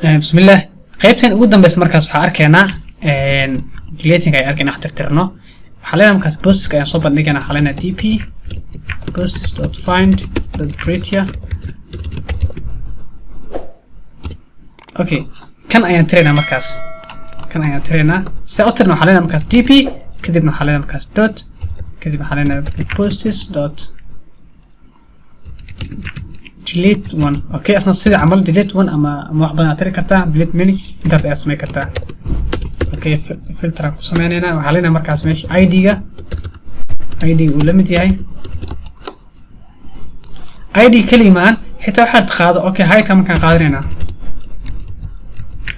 بسم الله قيبتين قدام بس مركز حاركنا deleting ay arkayna wax tirtirno xalayna markaas posts ayaan soo bandhigana xalayna dp posts.find.creatia okay kan ayaan tirayna markaas sa tirno xalayna markaas dp kadibna xalayna markaas dot kadibna xalayna posts.delete one okay asna sida amal delete one ama wax badan tiri kartaa delete many inta ay samay kartaa okay filter ku sameeynayna waxa leena markaas meesha id-ga uu la mid yahay id kalimaan xitaa waxa qaado okay height ma kan qaadanayna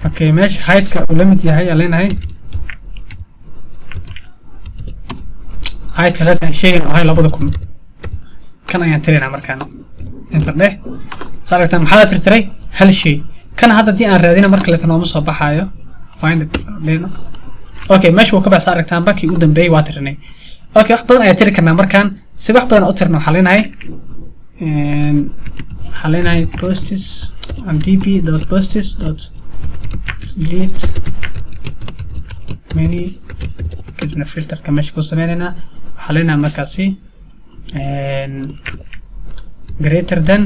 okay meesha height-ka uu la mid yahay leenahay height kala tan sheegay oo 2000 kan ayaan tirayna markaan inta dheh saartan maxaa tirtiray hal shay kan hadda di aan raadina marka la tanaamo soo baxayo find it leena okay meesha uu ka baa saartan baki u dambeey waa tirinay okay wax badan ayaa tiri karnaa markaan si wax badan u tirno xaleenahay posts and dp.posts.delete many kadibna filter ka meesha ku sameeynayna xaleenahay markaasi greater than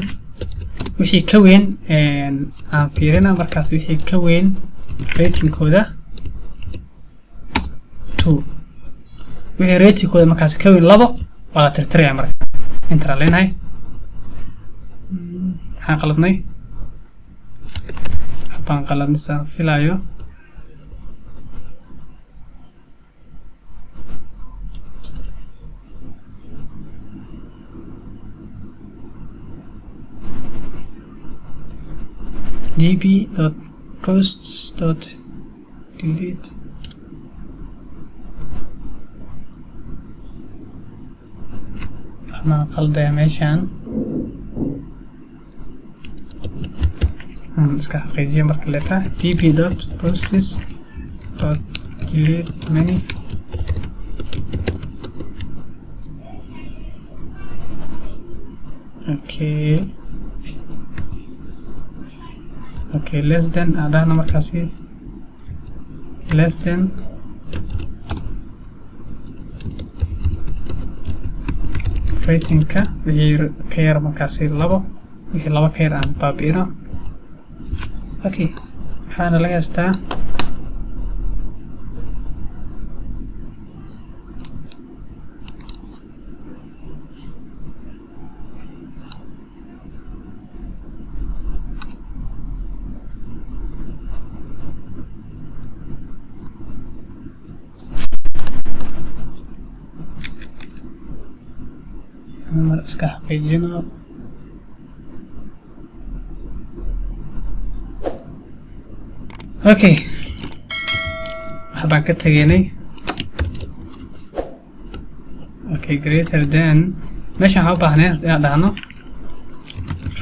wixii ka weyn aan fiirina markaas wixii ka weyn rating kooda 2 wixii rating kooda markaas ka weyn 2 wala tirtiraya marka enter leenahay waxaan qaladnay waxaan qaladnay saan filayo dp.posts.delete أنا قلدي ماشان نسكح قيدية مركلتها dp.posts.delete many okay less than adana markaasi less than rating ka wixii ka yar markaasi 2 wixii 2 ka yar aan baabi'ino okay waxaana laga haystaa iska xaqiijino okay waxbaan ka tageynay okay greater than meesha waxaan u baahnay inaan dhahno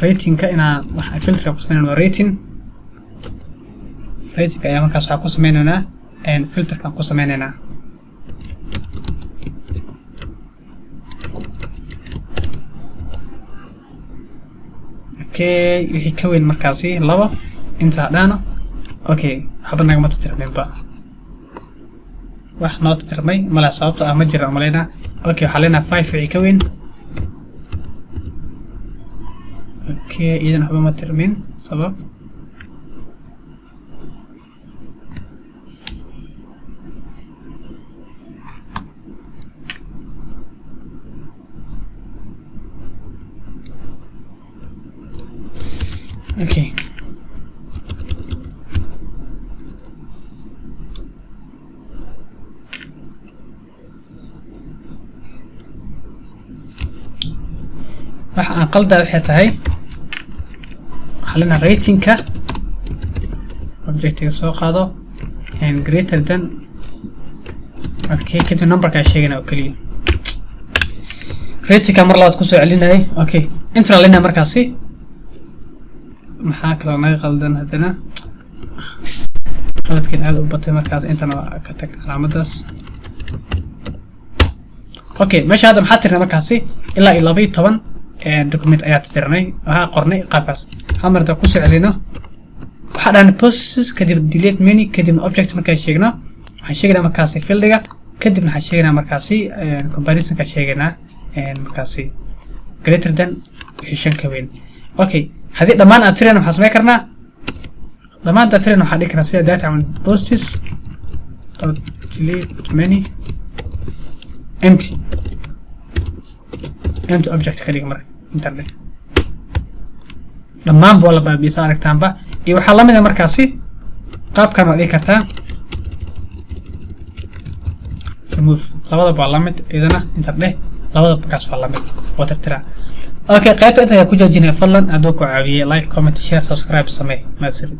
ratingka inaan waxa filter ku sameynayno rating ayaa markaas waxaan ku sameynaynaa filterkan ku sameynaynaa okay wixii ka weyn markaasi 2 inta dhaano okay waxba nagama tirtirmayba wax noo tirtirmay mala sababta ah ma jiro malayna okay waxa leena 5 wixii ka weyn okay idan waxba ma tirmin sabab okay waxa aan qalda waxay tahay xalina ratingka objectiga soo qaado and greater than okay kadib numberka ay sheegana oo kaliya ratingka mar labaad ku soo celinay okay inta lena markaasi maxaa kala naga qaldan hadana qaladkeen aad u batay markaas intana ka tag calaamadaas okay meesha hadda maxaa tirnay markaasi ilaa 12 document ayaa tirnay waxa qornay qaabkaas hamarta ku soo celino waxaan posts kadib delete many kadib object markaan sheegno waxaan sheegnaa markaasi fieldiga kadibna waxaan sheegnaa markaasi comparison ka sheegnaa markaasi greater than wixii 5 ka weyn okay hadii dhamaan aad tireen waxaan sameyn karnaa dhamaan aad tireen waxaan dhigi karnaa sida data on posts delete many empty object kaliya marka internet dhamaan boo la baabiisa aragtaanba iyo waxa la mid ah markaasi qaabkan waa dhigi kartaa remove labada baa la mid idana internet labada markaas waa la mid oo tirtira okay qaybta inta ku joojinay fadlan adoo ku caawiye like comment share subscribe samee ma sirri